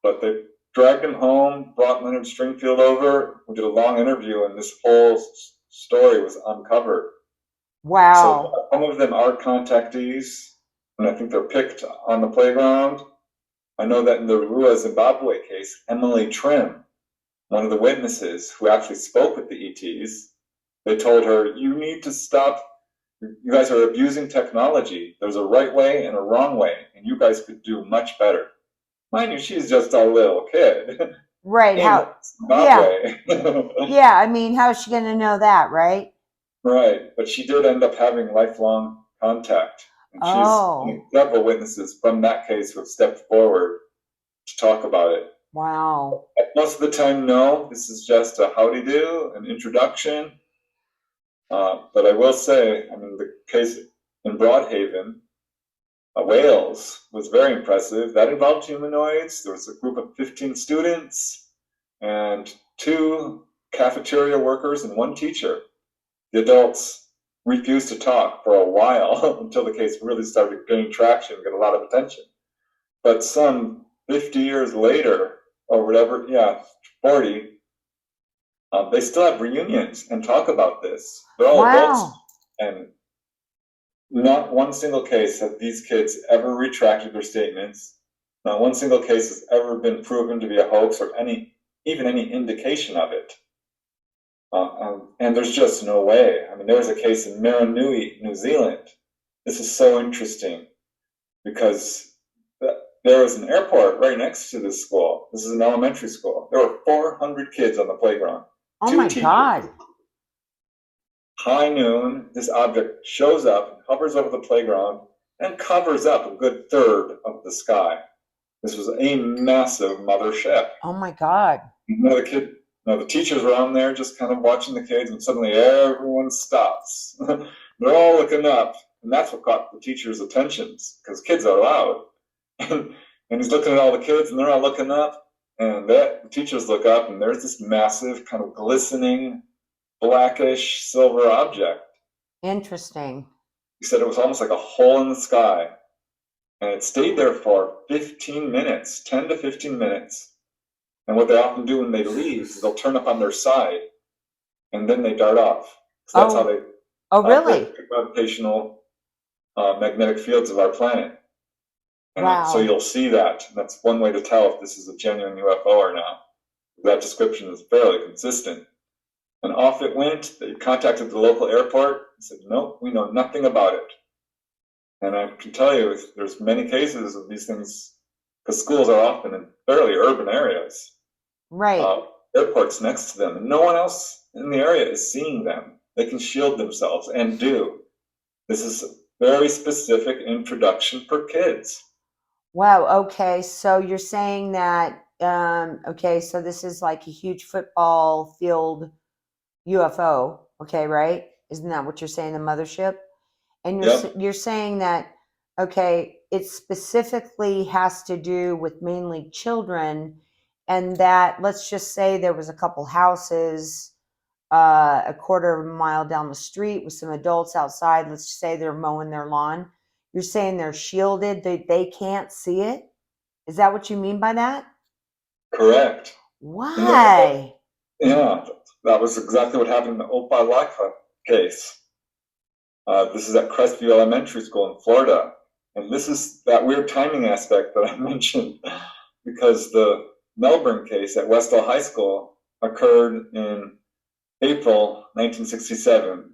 But they dragged him home, brought Leonard Stringfield over. We did a long interview, and this whole story was uncovered. Wow. So some of them are contactees, and I think they're picked on the playground. I know that in the Ruwa, Zimbabwe case, Emily Trim, one of the witnesses who actually spoke with the ETs, they told her, "You need to stop. You guys are abusing technology. There's a right way and a wrong way, and you guys could do much better." Mind you, she's just a little kid. Right. How? Zimbabwe. Yeah. I mean, how is she going to know that, right? Right, but she did end up having lifelong contact. And she's several witnesses from that case who have stepped forward to talk about it. Wow. Most of the time, no, this is just a howdy do, an introduction. But I will say, the case in Broadhaven, Wales, was very impressive. That involved humanoids. There was a group of 15 students and 2 cafeteria workers and 1 teacher. The adults refused to talk for a while until the case really started gaining traction, get a lot of attention. But some 50 years later, or whatever, 40, they still have reunions and talk about this. They're all adults, and not one single case have these kids ever retracted their statements. Not one single case has ever been proven to be a hoax or even any indication of it. And there's just no way. There was a case in Maraenui, New Zealand. This is so interesting because there was an airport right next to this school. This is an elementary school. There were 400 kids on the playground. Oh my God. High noon, this object shows up, hovers over the playground, and covers up a good third of the sky. This was a massive mothership. Oh my God. The teachers were on there just kind of watching the kids, and suddenly everyone stops. They're all looking up, and that's what caught the teacher's attentions, because kids are loud. And he's looking at all the kids, and they're all looking up, and the teachers look up, and there's this massive, kind of glistening, blackish silver object. Interesting. He said it was almost like a hole in the sky, and it stayed there for 15 minutes, 10 to 15 minutes. And what they often do when they leave is they'll turn up on their side, and then they dart off. So that's how they really? the gravitational magnetic fields of our planet. And so you'll see that. And that's one way to tell if this is a genuine UFO or not. That description is fairly consistent. And off it went. They contacted the local airport and said, nope, we know nothing about it. And I can tell you, there's many cases of these things, because schools are often in fairly urban areas. Right. Airports next to them, and no one else in the area is seeing them. They can shield themselves, and do. This is a very specific introduction for kids. Wow. Okay. So you're saying that, okay, so this is like a huge football field UFO. Okay. Right. Isn't that what you're saying? The mothership? And Yep, you're saying that, okay, it specifically has to do with mainly children, and that, let's just say there was a couple houses a quarter of a mile down the street with some adults outside. Let's just say they're mowing their lawn. You're saying they're shielded, they can't see it? Is that what you mean by that? correct. Why? Yeah, that was exactly what happened in the Opa-locka case. This is at Crestview Elementary School in Florida. And this is that weird timing aspect that I mentioned, because the Melbourne case at Westall High School occurred in April 1967,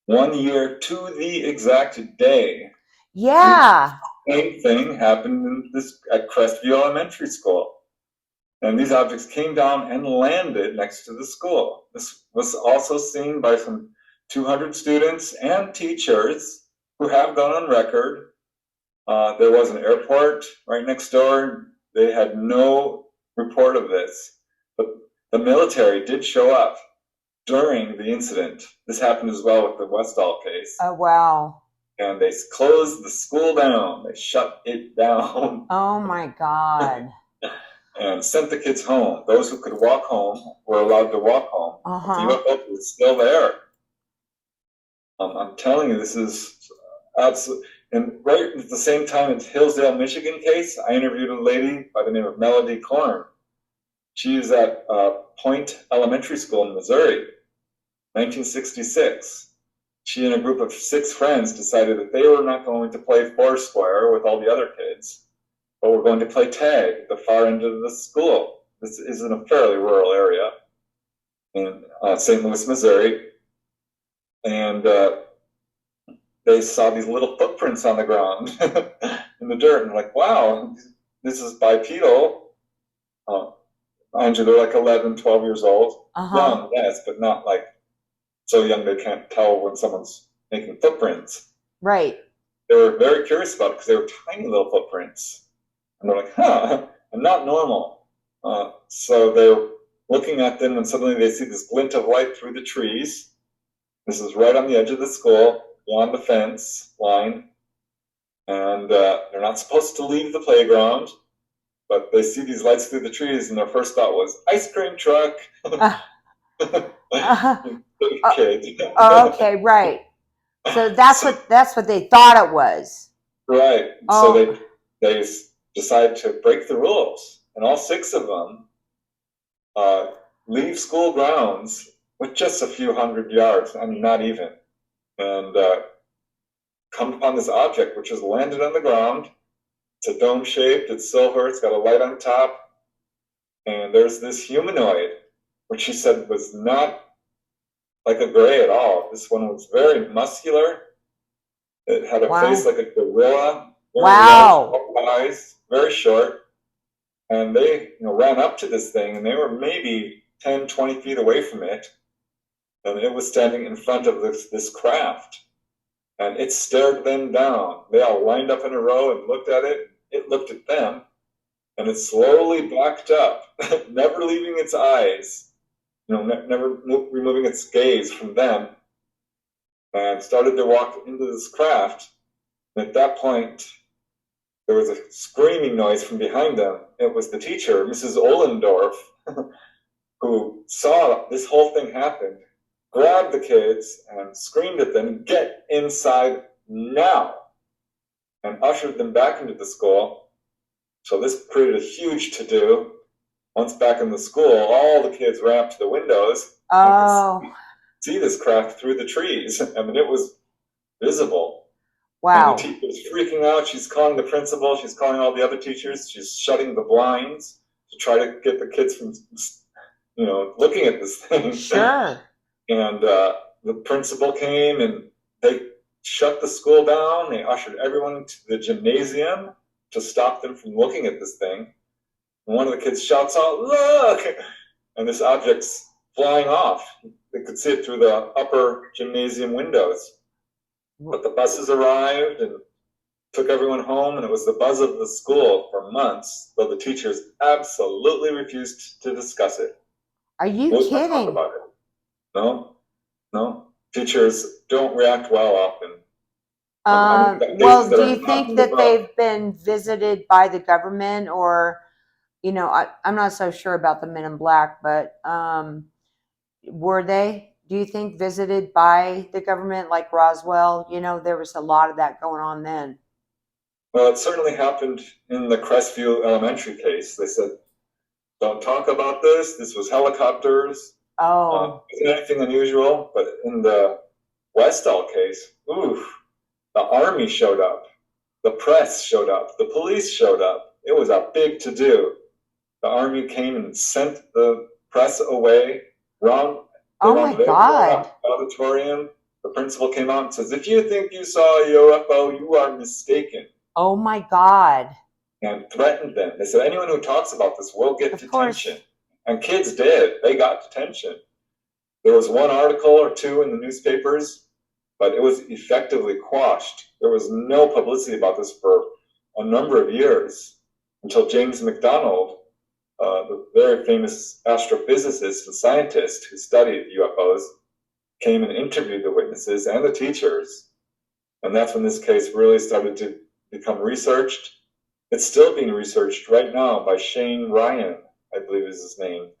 1 year to the exact day. Yeah. The same thing happened at Crestview Elementary School. And these objects came down and landed next to the school. This was also seen by some 200 students and teachers who have gone on record. There was an airport right next door. They had no report of this. But the military did show up during the incident. This happened as well with the Westall case. Oh, wow. And they closed the school down. They shut it down. Oh, my God. And sent the kids home. Those who could walk home were allowed to walk home. Uh-huh. The UFO was still there. I'm telling you, this is absolutely. And right at the same time, in Hillsdale, Michigan case, I interviewed a lady by the name of Melody Korn. She is at Point Elementary School in Missouri, 1966. She and a group of 6 friends decided that they were not going to play Foursquare with all the other kids, but we're going to play tag at the far end of the school. This is in a fairly rural area in St. Louis, Missouri. And they saw these little footprints on the ground in the dirt, and like, wow, this is bipedal. Mind you, they're like 11, 12 years old. Young, yes, but not like so young they can't tell when someone's making footprints. Right. They were very curious about it because they were tiny little footprints. And they're like, huh, and not normal. So they're looking at them, and suddenly they see this glint of light through the trees. This is right on the edge of the school, beyond the fence line. And they're not supposed to leave the playground, but they see these lights through the trees, and their first thought was, ice cream truck. Kid. Okay, right. So that's what they thought it was. Right. Oh. So they decide to break the rules, and all 6 of them leave school grounds with just a few hundred yards. I mean, not even, and come upon this object which has landed on the ground. It's a dome shaped. It's silver. It's got a light on top, and there's this humanoid, which she said was not like a gray at all. This one was very muscular. It had a face like a gorilla. Wow. Large eyes, very short. And they ran up to this thing, and they were maybe 10, 20 feet away from it. And it was standing in front of this craft. And it stared them down. They all lined up in a row and looked at it. It looked at them. And it slowly backed up, never leaving its eyes. Never removing its gaze from them, and started to walk into this craft. And at that point, there was a screaming noise from behind them. It was the teacher, Mrs. Ollendorf, who saw this whole thing happen, grabbed the kids and screamed at them, "Get inside now!" and ushered them back into the school. So this created a huge to-do. Once back in the school, all the kids ran up to the windows and could see this craft through the trees. I mean, it was visible. Wow. And the teacher was freaking out. She's calling the principal. She's calling all the other teachers. She's shutting the blinds to try to get the kids from, looking at this thing. Sure. And the principal came and they shut the school down. They ushered everyone to the gymnasium to stop them from looking at this thing. And one of the kids shouts out, "Look!" And this object's flying off. They could see it through the upper gymnasium windows. But the buses arrived and took everyone home, and it was the buzz of the school for months, though the teachers absolutely refused to discuss it. Are you Would not talk kidding? about it. No. Teachers don't react well often. Well, do you think that they've been visited by the government, or, I'm not so sure about the Men in Black, but were they, do you think, visited by the government, like Roswell? There was a lot of that going on then. Well, it certainly happened in the Crestview Elementary case. They said, "Don't talk about this. This was helicopters. Oh, Isn't anything unusual." But in the Westall case, the army showed up, the press showed up, the police showed up. It was a big to-do. The army came and sent the press away. oh my God. Auditorium. The principal came out and says, "If you think you saw a UFO, you are mistaken." Oh my God. And threatened them. They said, "Anyone who talks about this will get Of detention." course. And kids did. They got detention. There was one article or two in the newspapers, but it was effectively quashed. There was no publicity about this for a number of years until James McDonald, the very famous astrophysicist and scientist who studied UFOs, came and interviewed the witnesses and the teachers. And that's when this case really started to become researched. It's still being researched right now by Shane Ryan, I believe is his name.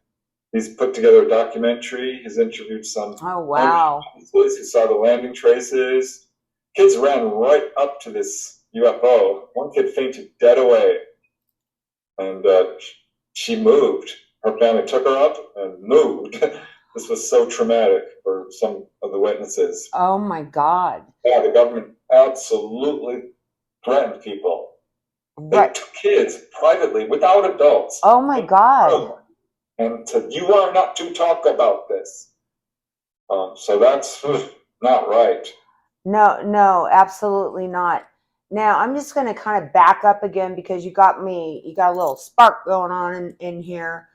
He's put together a documentary. He's interviewed some Oh, wow. who saw the landing traces. Kids ran right up to this UFO. One kid fainted dead away, and she moved. Her family took her up and moved. This was so traumatic for some of the witnesses. Oh my God. Yeah, the government absolutely threatened people. They Right. took kids privately without adults. Oh my God. And said, "You are not to talk about this." So that's not right. No, absolutely not. Now, I'm just going to kind of back up again because you got a little spark going on in here,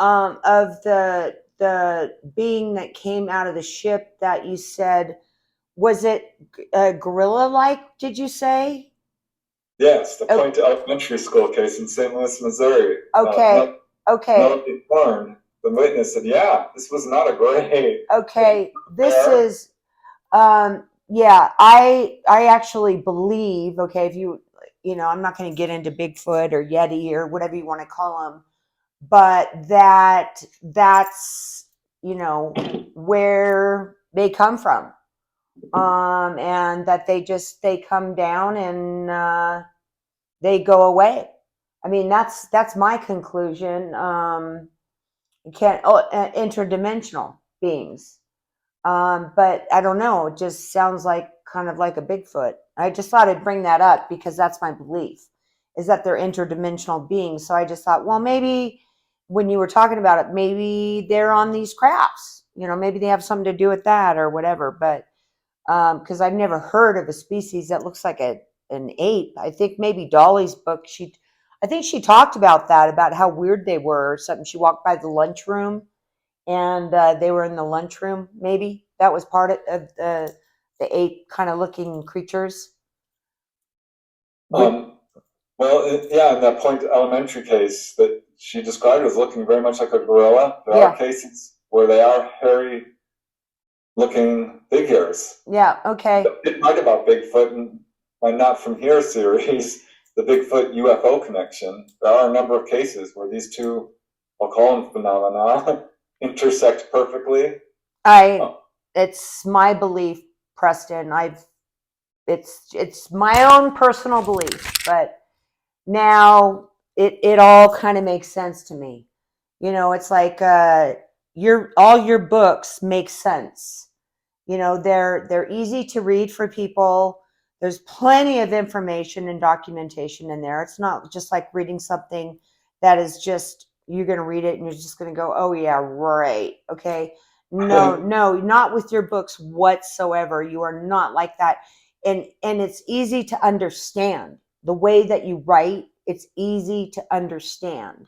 of the being that came out of the ship that you said, was it gorilla-like, did you say? Yes, the Point Elementary School case in St. Louis, Missouri. Okay. Melody Thorne, the witness, said, "Yeah, this was not a gray." Okay. This is, yeah, I actually believe, okay, if I'm not going to get into Bigfoot or Yeti or whatever you want to call them, but that's where they come from, and that they come down and they go away. I mean, that's my conclusion. You can't interdimensional beings, but I don't know, it just sounds like kind of like a Bigfoot. I just thought I'd bring that up because that's my belief, is that they're interdimensional beings. So I just thought, well, maybe when you were talking about it, maybe they're on these crafts, maybe they have something to do with that or whatever. But because I've never heard of a species that looks like an ape. I think maybe Dolly's book, I think she talked about that, about how weird they were or something. She walked by the lunchroom and they were in the lunchroom. Maybe that was part of the ape kind of looking creatures. Well, in that Point Elementary case that she described as looking very much like a gorilla, there are cases where they are hairy looking figures. Yeah, okay. They talk about Bigfoot and my Not From Here series, the Bigfoot UFO connection. There are a number of cases where these two, I'll call them phenomena, intersect perfectly. It's my belief, Preston. It's my own personal belief, but now it all kind of makes sense to me. It's like all your books make sense. They're easy to read for people. There's plenty of information and documentation in there. It's not just like reading something that is just, you're going to read it and you're just going to go, "Oh yeah, right. Okay." No, no, not with your books whatsoever. You are not like that. And it's easy to understand. The way that you write, it's easy to understand.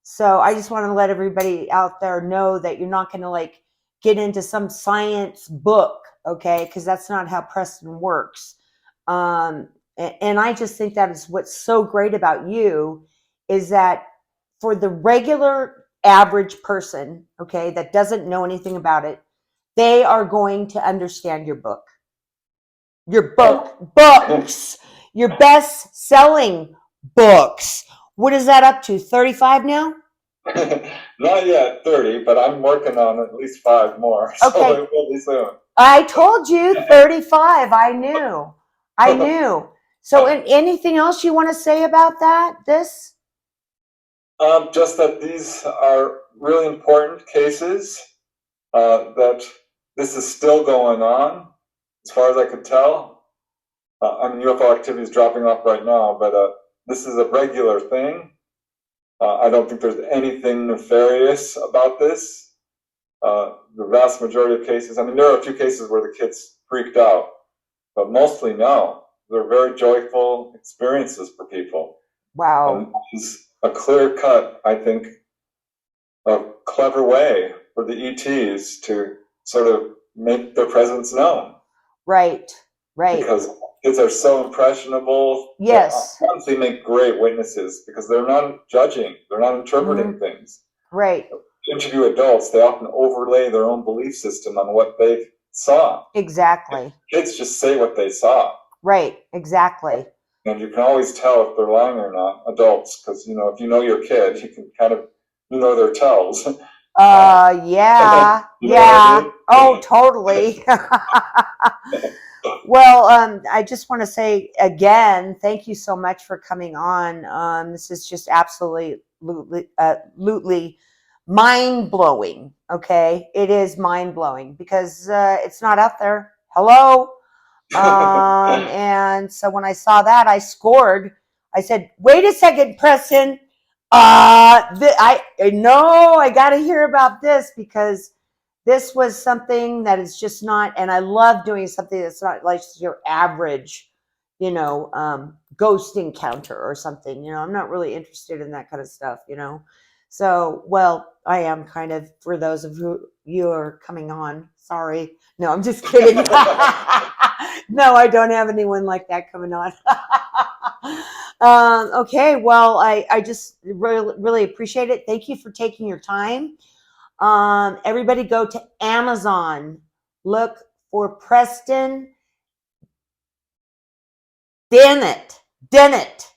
So I just want to let everybody out there know that you're not going to like get into some science book, okay? Because that's not how Preston works. And I just think that is what's so great about you is that for the regular average person, okay, that doesn't know anything about it, they are going to understand your book. Your books, your best-selling books. What is that up to? 35 now? Not yet 30, but I'm working on at least 5 more. So Okay. it will be soon. I told you 35. I knew. So anything else you want to say about this? Just that these are really important cases, that this is still going on, as far as I could tell. I mean, UFO activity is dropping off right now, but this is a regular thing. I don't think there's anything nefarious about this. The vast majority of cases, I mean, there are a few cases where the kids freaked out, but mostly no. They're very joyful experiences for people. Wow. And this is a clear cut, I think, a clever way for the ETs to sort of make their presence known. Right. Because kids are so impressionable. Yes. They honestly make great witnesses because they're not judging, they're not interpreting things. Right. To interview adults, they often overlay their own belief system on what they saw. Exactly. Kids just say what they saw. Right. Exactly. And you can always tell if they're lying or not, adults, because, you know, if you know your kid, you can kind of, you know their tells. Yeah. Yeah. Oh, totally. Well, I just want to say again, thank you so much for coming on. This is just absolutely mind-blowing, okay? It is mind-blowing because it's not out there. Hello? And so when I saw that, I scored. I said, wait a second, Preston. I got to hear about this because this was something that is just not, and I love doing something that's not like your average, ghost encounter or something. I'm not really interested in that kind of stuff, So, well, I am kind of, for those of you are coming on. Sorry. No, I'm just kidding. No, I don't have anyone like that coming on. Okay, well, I just really, really appreciate it. Thank you for taking your time. Everybody go to Amazon. Look for Preston Dennett. Damn it.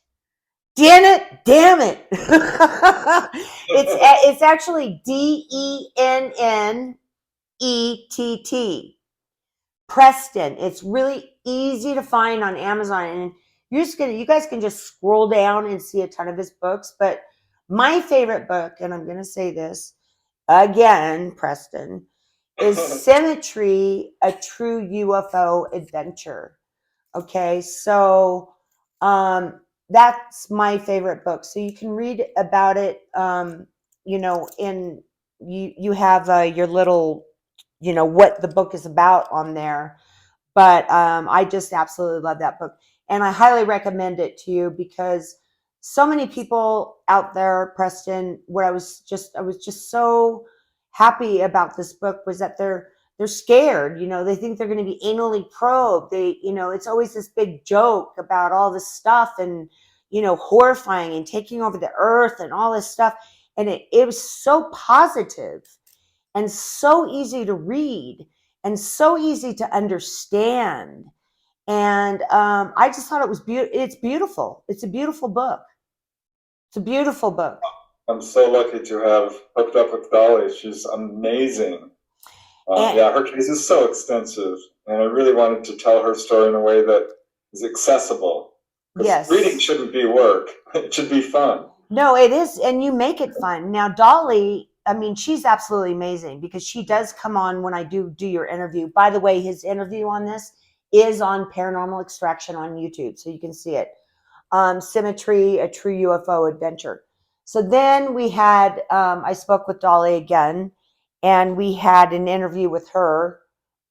It's actually Dennett. Preston. It's really easy to find on Amazon, and you guys can just scroll down and see a ton of his books. But my favorite book, and I'm gonna say this again, Preston, is Symmetry, a True UFO Adventure. Okay, so that's my favorite book. So you can read about it, in you have your little, what the book is about on there. But I just absolutely love that book. And I highly recommend it to you because so many people out there, Preston, I was just so happy about this book was that they're scared. They think they're going to be anally probed. It's always this big joke about all this stuff and, horrifying and taking over the earth and all this stuff. And it was so positive and so easy to read and so easy to understand. And I just thought it was it's beautiful. It's a beautiful book. It's a beautiful book. I'm so lucky to have hooked up with Dolly. She's amazing. Her case is so extensive, and I really wanted to tell her story in a way that is accessible. Yes. Reading shouldn't be work. It should be fun. No, it is, and you make it fun. Now, Dolly, I mean, she's absolutely amazing because she does come on when I do your interview. By the way, his interview on this is on Paranormal Extraction on YouTube, so you can see it. Symmetry, a True UFO Adventure. So then we had, I spoke with Dolly again, and we had an interview with her.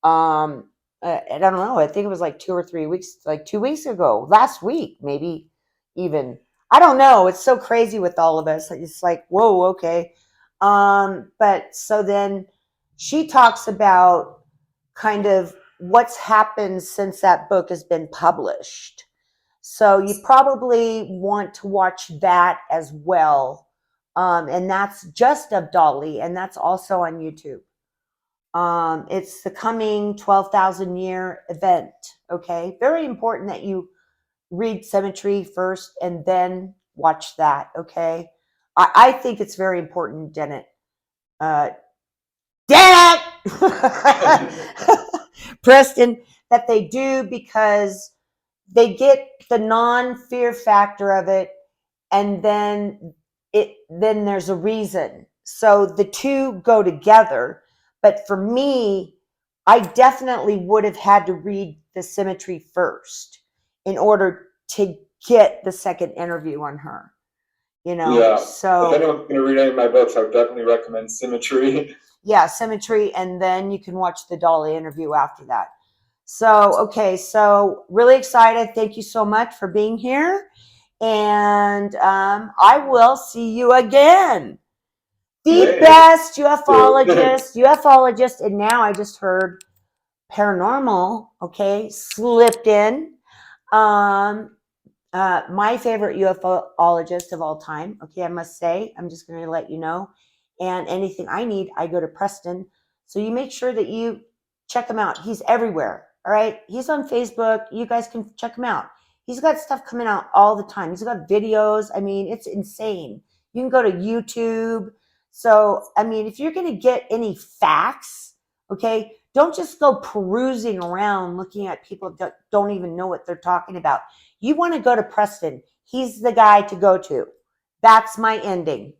I don't know. I think it was like 2 or 3 weeks, like 2 weeks ago, last week, maybe even. I don't know. It's so crazy with all of us. It's like, whoa, okay. But so then she talks about kind of what's happened since that book has been published. So you probably want to watch that as well. And that's just of Dolly, and that's also on YouTube. It's the coming 12,000 year event. Okay. Very important that you read Symmetry first and then watch that. Okay. I think it's very important, Dennett. Dennett! Preston, that they do, because they get the non-fear factor of it, and then there's a reason. So the two go together. But for me, I definitely would have had to read the Symmetry first in order to get the second interview on her. Yeah. So if anyone's going to read any of my books, I would definitely recommend Symmetry. Yeah, Symmetry, and then you can watch the Dolly interview after that. So, okay, so really excited. Thank you so much for being here. And I will see you again. The best ufologist, and now I just heard paranormal, okay, slipped in. My favorite ufologist of all time, okay, I must say, I'm just going to let you know. And anything I need, I go to Preston. So you make sure that you check him out. He's everywhere, all right? He's on Facebook. You guys can check him out. He's got stuff coming out all the time. He's got videos. I mean, it's insane. You can go to YouTube. So, I mean, if you're going to get any facts, okay, don't just go perusing around looking at people that don't even know what they're talking about. You want to go to Preston. He's the guy to go to. That's my ending.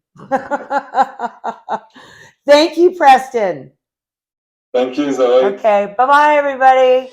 Thank you, Preston. Thank you, Zoe. Okay, bye-bye, everybody.